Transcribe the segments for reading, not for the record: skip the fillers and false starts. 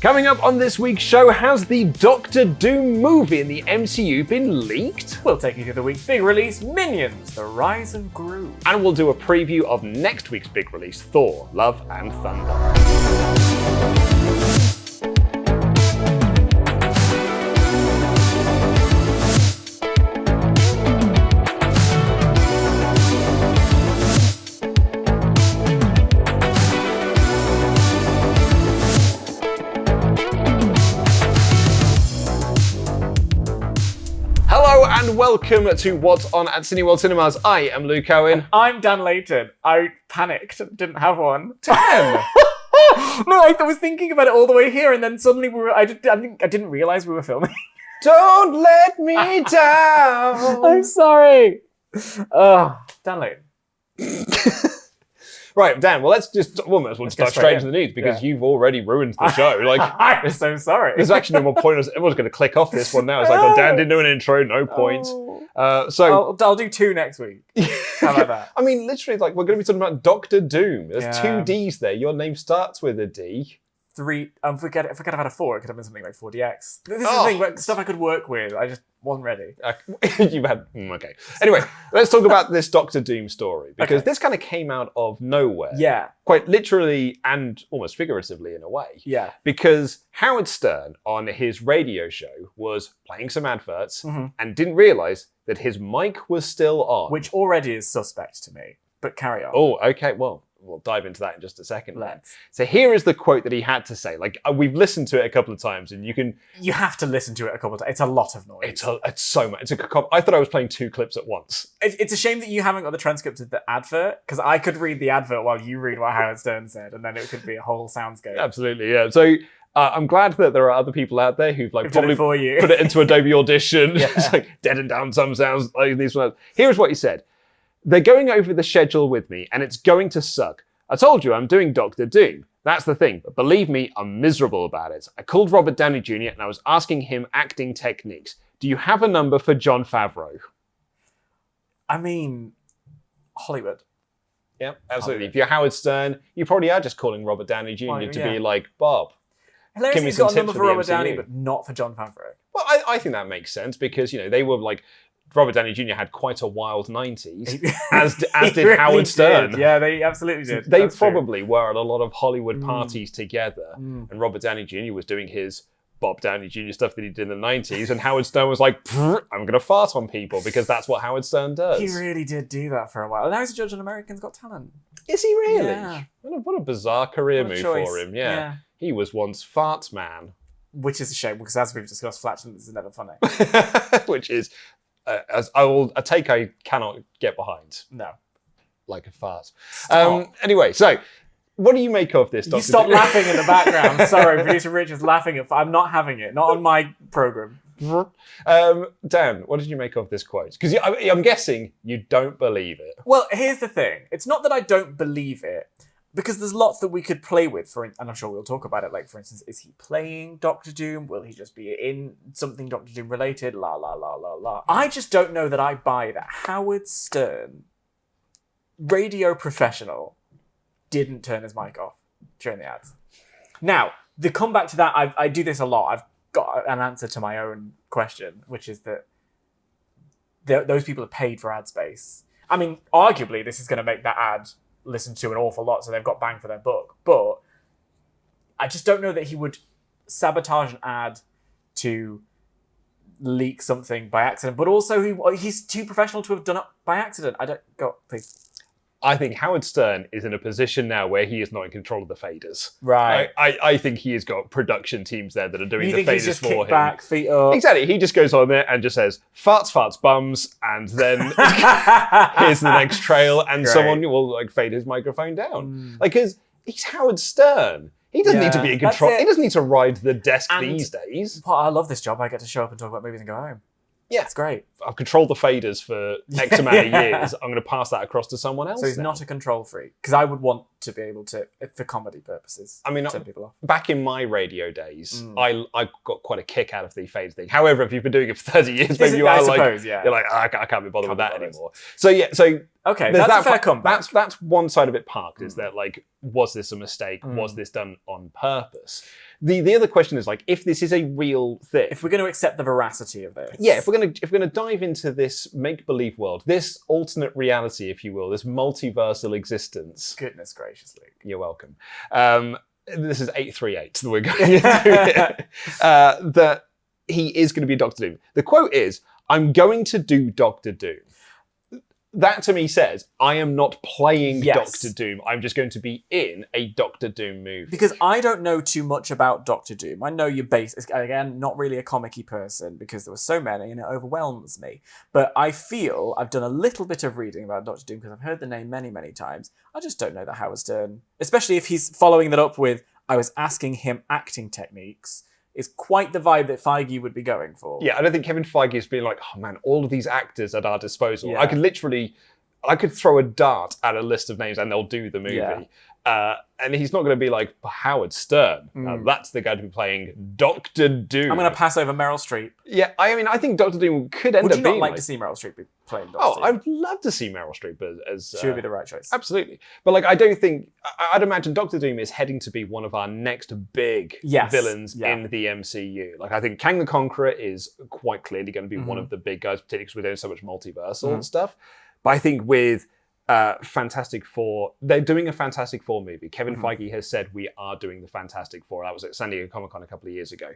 Coming up on this week's show, has the Doctor Doom movie in the MCU been leaked? We'll take you through the week's big release, Minions: The Rise of Gru. And we'll do a preview of next week's big release, Thor: Love and Thunder. And welcome to What's On at Cineworld Cinemas. I am Luke Owen. I'm Dan Layton. I panicked, didn't have one. 10! No, I was thinking about it all the way here, and then suddenly I didn't realise we were filming. Don't let me down! I'm sorry. Dan Layton. Right, Dan, well, let's start straight into the news because you've already ruined the show. Like, I'm so sorry. There's actually no more point. Everyone's going to click off this one now. It's like, oh, Dan didn't do an intro, no point. So I'll do 2 next week. How about that? I mean, literally, like, we're going to be talking about Doctor Doom. There's 2 Ds there. Your name starts with a D. 3. Forget if I had a 4, it could have been something like 4DX. This is the thing, but stuff I could work with. I just wasn't ready. You had okay. Anyway, let's talk about this Doctor Doom story because this kind of came out of nowhere. Yeah, quite literally and almost figuratively in a way. Yeah, because Howard Stern on his radio show was playing some adverts and didn't realise that his mic was still on, which already is suspect to me. But carry on. Oh, okay. Well, we'll dive into that in just a second. So here is the quote that he had to say. Like, we've listened to it a couple of times, and you have to listen to it a couple of times. It's a lot of noise. It's so much. I thought I was playing 2 clips at once. It's a shame that you haven't got the transcript of the advert, because I could read the advert while you read what Howard Stern said, and then it could be a whole soundscape. Absolutely, yeah. So I'm glad that there are other people out there who've probably for you. put it into Adobe Audition. It's like deadened down some sounds like these ones. Here's what he said. They're going over the schedule with me, and it's going to suck. I told you I'm doing Doctor Doom. That's the thing, but believe me, I'm miserable about it. I called Robert Downey Jr. and I was asking him acting techniques. Do you have a number for Jon Favreau? I mean, Hollywood. Yeah, absolutely. If you're Howard Stern, you probably are just calling Robert Downey Jr. to be like, Bob. Hilariously, he's got a number for Robert Downey, but not for Jon Favreau. Well, I think that makes sense because, they were like, Robert Downey Jr. had quite a wild 90s, as did really Howard Stern. Yeah, they absolutely did. They probably were at a lot of Hollywood parties together, and Robert Downey Jr. was doing his Bob Downey Jr. stuff that he did in the 90s, and Howard Stern was like, I'm going to fart on people because that's what Howard Stern does. He really did do that for a while. And now he's a judge on American's Got Talent. Is he really? Yeah. What a bizarre career move for him. Yeah. He was once Fart Man. Which is a shame, because as we've discussed, flatulence is never funny. Which is a take I cannot get behind. No. Like a fart. Anyway, so what do you make of this, Dr. You stop laughing in the background. Sorry, producer Rich is laughing. I'm not having it. Not on my program. Dan, what did you make of this quote? Because I'm guessing you don't believe it. Well, here's the thing. It's not that I don't believe it, because there's lots that we could play with, and I'm sure we'll talk about it. Like, for instance, is he playing Doctor Doom? Will he just be in something Doctor Doom related? La, la, la, la, la. I just don't know that I buy that Howard Stern, radio professional, didn't turn his mic off during the ads. Now, the comeback to that, I do this a lot. I've got an answer to my own question, which is that those people are paid for ad space. I mean, arguably, this is going to make that ad listened to an awful lot, so they've got bang for their buck. But I just don't know that he would sabotage an ad to leak something by accident. But also, he's too professional to have done it by accident. Please. I think Howard Stern is in a position now where he is not in control of the faders. Right. I think he has got production teams there that are doing the faders he's just for kick him. Back, feet up. Exactly. He just goes on there and just says, farts, farts, bums, and then here's the next trail, and someone will fade his microphone down. Because he's Howard Stern. He doesn't need to be in control. He doesn't need to ride the desk these days. I love this job. I get to show up and talk about movies and go home. Yeah, it's great. I've controlled the faders for X amount of years. I'm going to pass that across to someone else. So he's not a control freak, because I would want to be able to, for comedy purposes, I mean, turn people off. Back in my radio days, I got quite a kick out of the fade thing. However, if you've been doing it for 30 years, maybe you are you're like, I can't be bothered with that anymore. So okay, that's a fair comeback. That's one side of it parked. Is that was this a mistake? Was this done on purpose? The other question is like, if this is a real thing, If we're going to accept the veracity of this. yeah, if we're gonna dive into this make-believe world, this alternate reality, if you will, this multiversal existence. Goodness gracious, Luke. You're welcome. This is 838 that we're going into. That he is going to be Doctor Doom. The quote is, "I'm going to do Doctor Doom." That to me says, I am not playing Yes. Doctor Doom. I'm just going to be in a Doctor Doom movie. Because I don't know too much about Doctor Doom. I know you're again, not really a comic-y person because there were so many and it overwhelms me. But I feel I've done a little bit of reading about Doctor Doom because I've heard the name many, many times. I just don't know that Howard Stern, especially if he's following that up with, I was asking him acting techniques, is quite the vibe that Feige would be going for. Yeah, I don't think Kevin Feige is being like, oh man, all of these actors at our disposal. Yeah. I could throw a dart at a list of names and they'll do the movie. Yeah. And he's not going to be like, Howard Stern. Now, that's the guy to be playing Doctor Doom. I'm going to pass over Meryl Streep. Yeah, I mean, I think Doctor Doom could end Would up you being not like to see Meryl Streep be playing Doctor Oh, Doom? I would love to see Meryl Streep as She would be the right choice. absolutely. But like, I don't think I'd imagine Doctor Doom is heading to be one of our next big villains in the MCU. Like, I think Kang the Conqueror is quite clearly going to be one of the big guys, particularly because we're doing so much multiversal and stuff. But I think with Fantastic Four, they're doing a Fantastic Four movie. Kevin Feige has said we are doing the Fantastic Four. That was at San Diego Comic-Con a couple of years ago.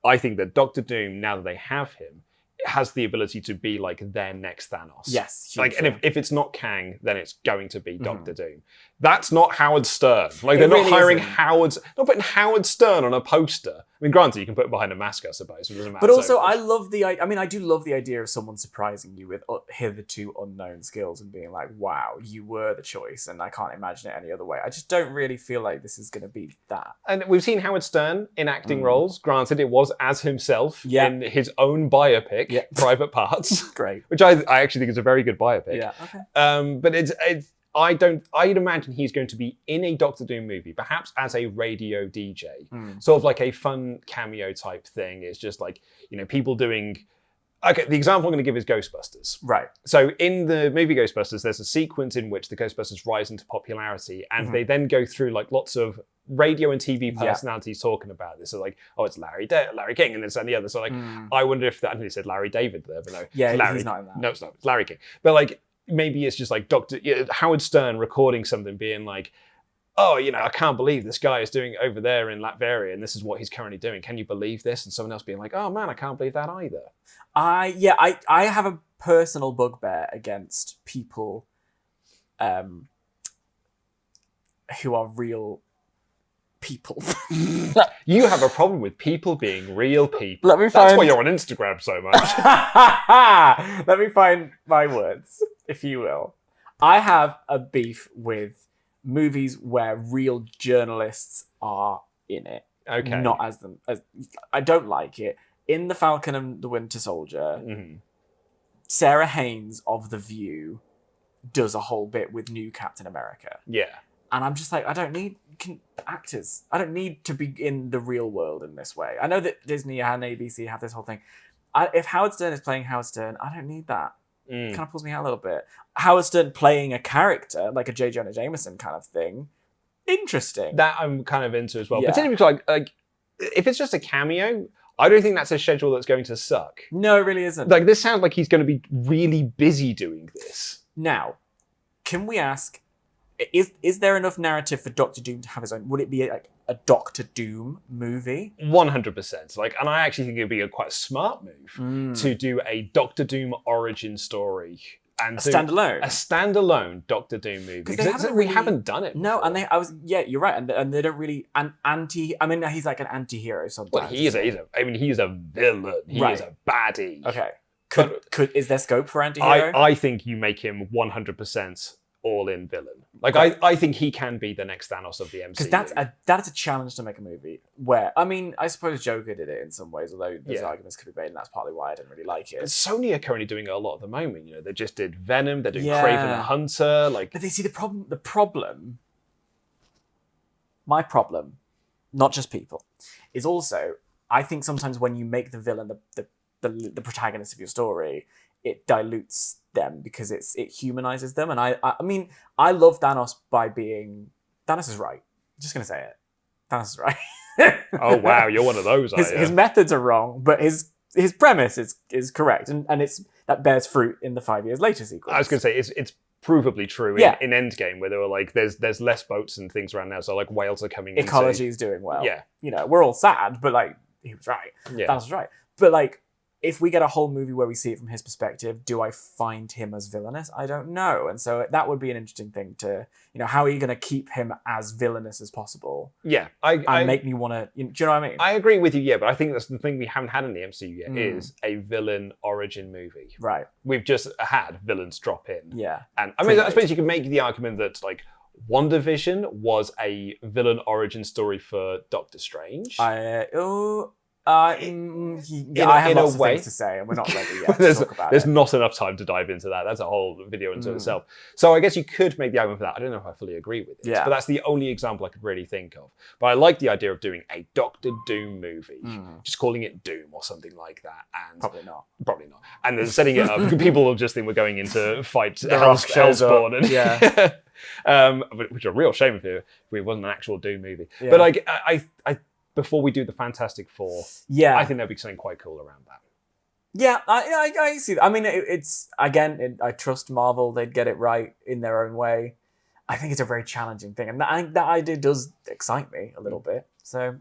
I think that Doctor Doom, now that they have him, has the ability to be like their next Thanos. Yes. Like, and if it's not Kang, then it's going to be Doctor Doom. That's not Howard Stern. Like, they're not hiring not putting Howard Stern on a poster. I mean, granted, you can put it behind a mask, I suppose. It doesn't matter. But also, I do love the idea of someone surprising you with hitherto unknown skills and being like, wow, you were the choice, and I can't imagine it any other way. I just don't really feel like this is going to be that. And we've seen Howard Stern in acting roles. Granted, it was as himself in his own biopic, Private Parts. Great. Which I actually think is a very good biopic. Yeah, okay. But I'd imagine he's going to be in a Doctor Doom movie, perhaps as a radio DJ. Sort of like a fun cameo type thing. It's just like, people doing... Okay, the example I'm going to give is Ghostbusters. Right. So in the movie Ghostbusters, there's a sequence in which the Ghostbusters rise into popularity, and they then go through like lots of radio and TV personalities talking about this. So like, oh, it's Larry King, and this and the other. So like, I wonder if that... I think they said Larry David there, but no. Yeah, Larry, he's not in that. No, it's not. It's Larry King. But like, maybe it's just like Howard Stern recording something being like, oh, I can't believe this guy is doing it over there in Latveria and this is what he's currently doing. Can you believe this? And someone else being like, oh man, I can't believe that either. I have a personal bugbear against people who are real people. You have a problem with people being real people. That's why you're on Instagram so much. Let me find my words, if you will. I have a beef with movies where real journalists are in it. Okay. Not as them. I don't like it. In The Falcon and the Winter Soldier, Sarah Haynes of The View does a whole bit with new Captain America. Yeah. And I'm just like, I don't need actors. I don't need to be in the real world in this way. I know that Disney and ABC have this whole thing. If Howard Stern is playing Howard Stern, I don't need that. Kind of pulls me out a little bit. Howard Stern playing a character, like a J. Jonah Jameson kind of thing, interesting. That I'm kind of into as well. Yeah. Particularly because like, if it's just a cameo, I don't think that's a schedule that's going to suck. No, it really isn't. Like, this sounds like he's going to be really busy doing this. Now, can we ask, is there enough narrative for Doctor Doom to have his own? Would it be like a Doctor Doom movie? 100%. Like, and I actually think it'd be quite a smart move to do a Doctor Doom origin story and a standalone Doctor Doom movie. Because we haven't done it. No, before. You're right, and they don't really he's like an anti-hero sometimes. Well, he is a villain. He is a baddie. Okay. Is there scope for anti-hero? I think you make him 100% all-in villain. Like, I think he can be the next Thanos of the MCU. Because that's a challenge to make a movie where, I suppose Joker did it in some ways, although there's arguments could be made, and that's partly why I didn't really like it. Sony are currently doing it a lot at the moment. They just did Venom, they're doing Kraven the Hunter. Like, but they see my problem, not just people, is also, I think sometimes when you make the villain the protagonist of your story, it dilutes them because it humanizes them. And I love Thanos by being... Thanos is right. I'm just going to say it. Thanos is right. Oh wow, you're one of those. His methods are wrong, but his premise is correct, and that bears fruit in the 5 years later sequence. I was going to say it's provably true in Endgame, where they were like, there's less boats and things around now, so like whales are coming. Ecology is doing well. Yeah, we're all sad, but like he was right. Yeah, that was right. But like, if we get a whole movie where we see it from his perspective, do I find him as villainous? I don't know. And so that would be an interesting thing to, how are you going to keep him as villainous as possible? Yeah. And make me want to, do you know what I mean? I agree with you, yeah, but I think that's the thing we haven't had in the MCU yet is a villain origin movie. Right. We've just had villains drop in. Yeah. And I mean, I suppose you could make the argument that like WandaVision was a villain origin story for Doctor Strange. I have lots of things to say, and we're not ready yet to talk about There's not enough time to dive into that. That's a whole video into itself. So I guess you could make the argument for that. I don't know if I fully agree with it, but that's the only example I could really think of. But I like the idea of doing a Doctor Doom movie, just calling it Doom or something like that. And Probably not. And then setting it up, people will just think we're going into fight Hellspawn, which is a real shame if it wasn't an actual Doom movie. Yeah. But like, I before we do the Fantastic Four, I think there'll be something quite cool around that. Yeah, I see that. I mean, I trust Marvel. They'd get it right in their own way. I think it's a very challenging thing, and that idea does excite me a little bit. So,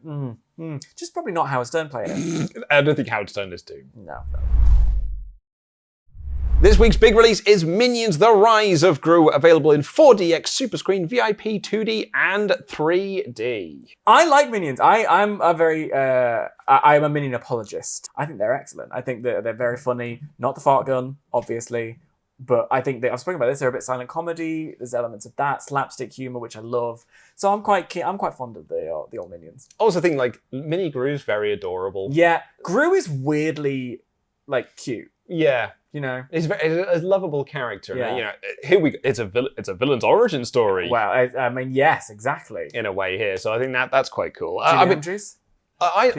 just probably not Howard Stern playing it. I don't think Howard Stern is Doom. No. This week's big release is Minions: The Rise of Gru, available in 4DX, Super Screen, VIP, 2D, and 3D. I like Minions. I'm a Minion apologist. I think they're excellent. I think that they're very funny. Not the fart gun, obviously, but I think I've spoken about this. They're a bit silent comedy. There's elements of that slapstick humor, which I love. So I'm quite fond of the old Minions. I also think like Mini Gru's very adorable. Yeah, Gru is weirdly like cute. Yeah. He's a lovable character. Yeah. It's a villain's origin story. Well, I mean, yes, exactly. In a way here, so I think that's quite cool. Andrews? I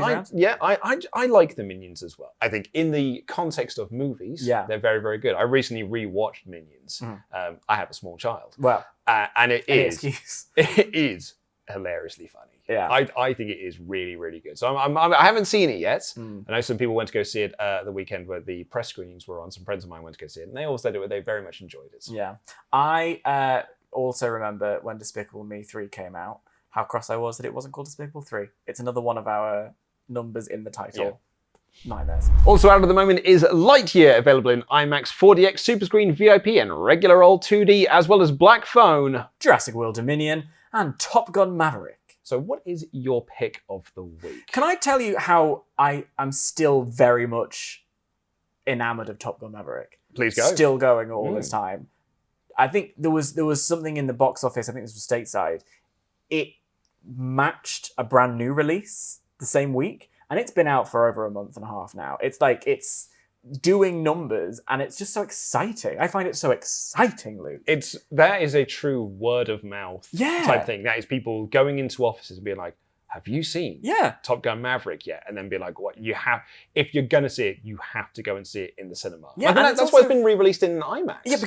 like the Minions as well. I think in the context of movies, they're very, very good. I recently rewatched Minions. I have a small child. Well, and it is hilariously funny. Yeah, I think it is really, really good. So I haven't seen it yet. I know some people went to go see it the weekend where the press screenings were on. Some friends of mine went to go see it, and they all said they very much enjoyed it. Yeah, I also remember when Despicable Me 3 came out, how cross I was that it wasn't called Despicable 3. It's another one of our numbers in the title. Yeah. Nightmares. Also out at the moment is Lightyear, available in IMAX, 4DX, Super Screen, VIP, and regular old 2D, as well as Black Phone, Jurassic World Dominion, and Top Gun Maverick. So what is your pick of the week? Can I tell you how I am still very much enamored of Top Gun Maverick? Please go. Still going all this time. I think there was something in the box office, I think this was stateside. It matched a brand new release the same week, and it's been out for over a month and a half now. It's like, it's doing numbers, and it's just so exciting. I find it so exciting, Luke. That is a true word of mouth type thing. That is people going into offices and being like, have you seen Top Gun Maverick yet? And then be like, what? If you're going to see it, you have to go and see it in the cinema. Yeah, and that's why it's been re-released in IMAX. Yeah,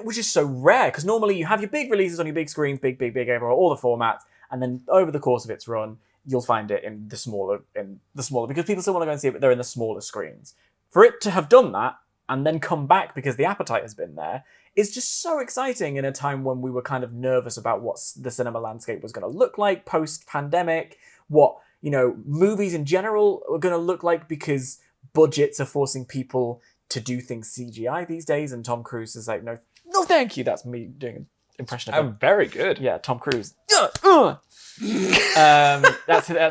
which is so rare, because normally you have your big releases on your big screens, big, everywhere, all the formats, and then over the course of its run, you'll find it in the smaller, because people still want to go and see it, but they're in the smaller screens. For it to have done that and then come back because the appetite has been there is just so exciting in a time when we were kind of nervous about what the cinema landscape was going to look like post-pandemic, what, movies in general are going to look like, because budgets are forcing people to do things CGI these days, and Tom Cruise is like, no thank you. That's me doing an impression of him. Very good. Yeah, Tom Cruise. That's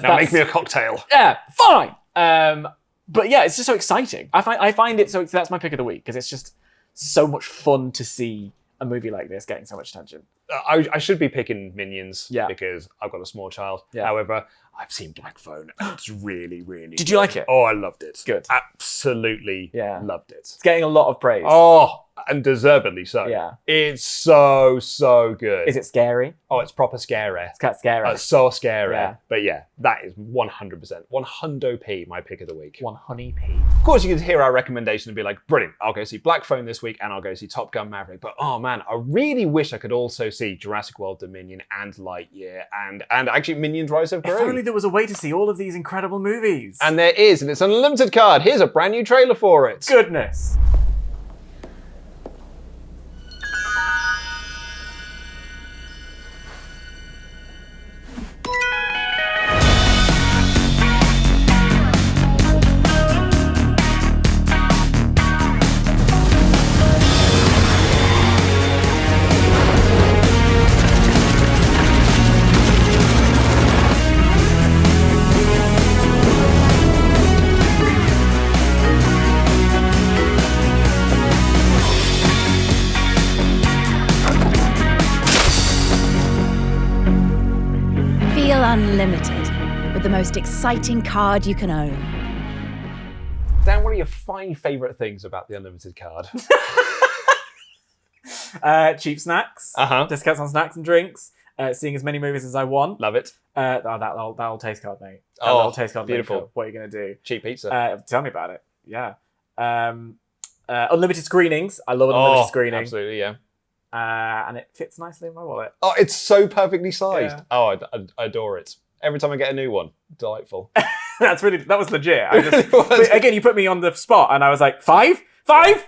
make me a cocktail. Yeah, fine. But yeah, it's just so exciting. I find it so. That's my pick of the week, because it's just so much fun to see a movie like this getting so much attention. I should be picking Minions because I've got a small child. Yeah. However, I've seen Black Phone, and it's really, really Did you like it? Oh, I loved it. Good. Absolutely loved it. It's getting a lot of praise. Oh, and deservedly so. Yeah. It's so good. Is it scary? Oh, it's proper scary. It's quite scary. It's so scary. Yeah. But yeah, that is 100%. 100p my pick of the week. 100p. Of course, you could hear our recommendation and be like, brilliant, I'll go see Black Phone this week and I'll go see Top Gun Maverick. But oh man, I really wish I could also see Jurassic World Dominion and Lightyear and actually Minions Rise of Gru. If only there was a way to see all of these incredible movies. And there is, and it's an unlimited card. Here's a brand new trailer for it. Goodness. Feel unlimited with the most exciting card you can own. Dan, what are your 5 favourite things about the unlimited card? Cheap snacks. Uh-huh. Discounts on snacks and drinks. Seeing as many movies as I want. Love it. That old taste card, mate. That Oh, old taste card. beautiful. Mate, what are you going to do? Cheap pizza. Tell me about it. Yeah. Unlimited screenings. I love an unlimited screening. Absolutely, yeah. And it fits nicely in my wallet. Oh, it's so perfectly sized. Yeah. Oh, I adore it. Every time I get a new one, delightful. That was legit. I just, It was. but again, you put me on the spot and I was like, 5?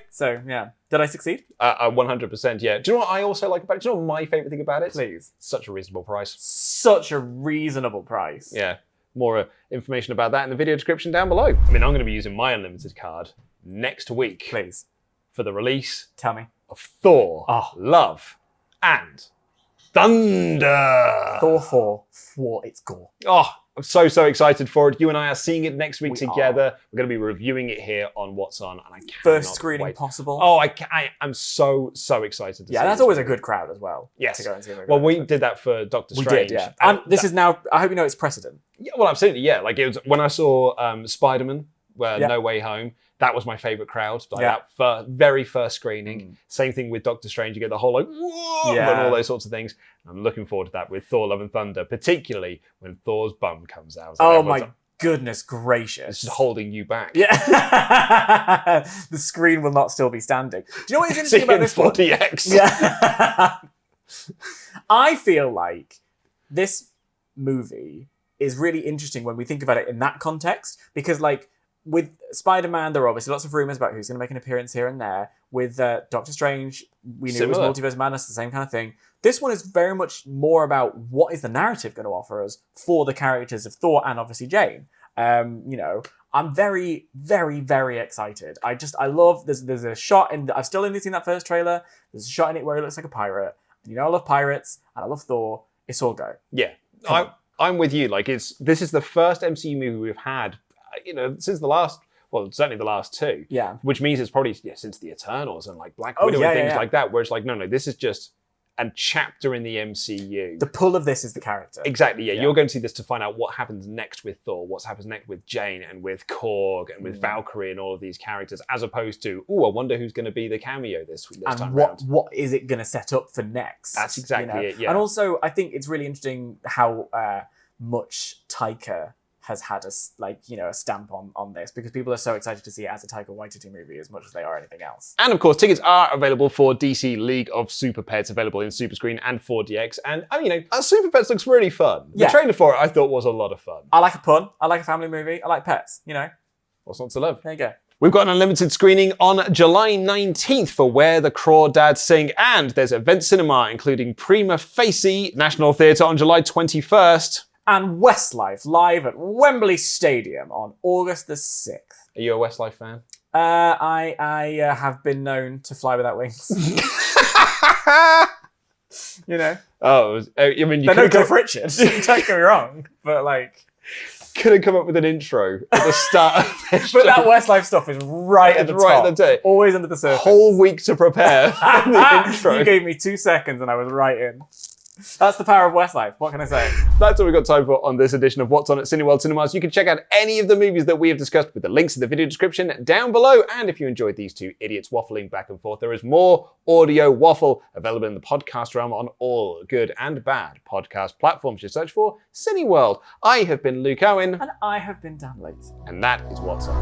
So yeah. Did I succeed? 100%, yeah. Do you know what I also like about it? Do you know what my favourite thing about it? Please. Such a reasonable price. Such a reasonable price. Yeah. More information about that in the video description down below. I mean, I'm going to be using my unlimited card next week Please. for the release Tell me. of Thor, Oh. Love, and Thunder. Thor 4 for its gore. Oh, I'm so excited for it. You and I are seeing it next week We together. We're going to be reviewing it here on What's On, and I cannot First screening wait. possible. Oh, I'm so excited to see yeah, that's this always a movie. good crowd as well. Yes. To go and see a movie Well, like we this. did that for Doctor We Strange. did, yeah. And And this is now, I hope you know it's precedent. Yeah, well, absolutely, yeah. Like, it was when I saw Spider-Man, Yeah. No Way Home, that was my favourite crowd. Like Yeah. that very first screening. Mm. Same thing with Doctor Strange. You get the whole like, whoa, Yeah. and all those sorts of things. I'm looking forward to that with Thor, Love and Thunder, particularly when Thor's bum comes out. Oh Everyone's my like, goodness gracious. it's just holding you back. Yeah. The screen will not still be standing. Do you know what is interesting about this one? 40X. Yeah. I feel like this movie is really interesting when we think about it in that context, because like with Spider-Man, there are obviously lots of rumors about who's going to make an appearance here and there. With Doctor Strange, we knew Similar. it was Multiverse Madness, the same kind of thing. This one is very much more about what is the narrative going to offer us for the characters of Thor and obviously Jane. I'm very, very, very excited. I love, there's a shot I've still only seen that first trailer. There's a shot in it where he looks like a pirate. And I love pirates and I love Thor. It's all go. Yeah. Come on. I'm with you. Like, this is the first MCU movie we've had, since certainly the last 2. Yeah. Which means it's probably since the Eternals and like Black Oh, Widow yeah, and things yeah. like that, where it's like, no, this is just a chapter in the MCU. The pull of this is the character. Exactly, yeah. Yeah. You're going to see this to find out what happens next with Thor, what happens next with Jane and with Korg and with Valkyrie and all of these characters, as opposed to, I wonder who's going to be the cameo this And time what round. what is it going to set up for next? That's exactly it, yeah. And also, I think it's really interesting how much Taika has had a stamp on this, because people are so excited to see it as a Taika Waititi movie as much as they are anything else. And of course, tickets are available for DC League of Super Pets, available in Super Screen and 4DX. And Super Pets looks really fun. The Yeah. trailer for it I thought was a lot of fun. I like a pun. I like a family movie. I like pets. What's not to love? There you go. We've got an unlimited screening on July 19th for Where the Crawdads Sing, and there's Event Cinema, including Prima Facie, National Theatre on July 21st. And Westlife live at Wembley Stadium on August the 6th. Are you a Westlife fan? I have been known to fly without wings. Oh, I mean, you They're no could Cliff Richard. Don't get me wrong, but like, could have come up with an intro at the start of this but that show. Westlife stuff is right at the Right top. at the tip. Always under the surface. Whole week to prepare for the intro. You gave me 2 seconds and I was right in. That's the power of Westlife. What can I say? That's all we've got time for on this edition of What's On at Cineworld Cinemas. You can check out any of the movies that we have discussed with the links in the video description down below. And if you enjoyed these two idiots waffling back and forth, there is more audio waffle available in the podcast realm on all good and bad podcast platforms. Just search for Cineworld. I have been Luke Owen. And I have been Dan Late. And that is What's On.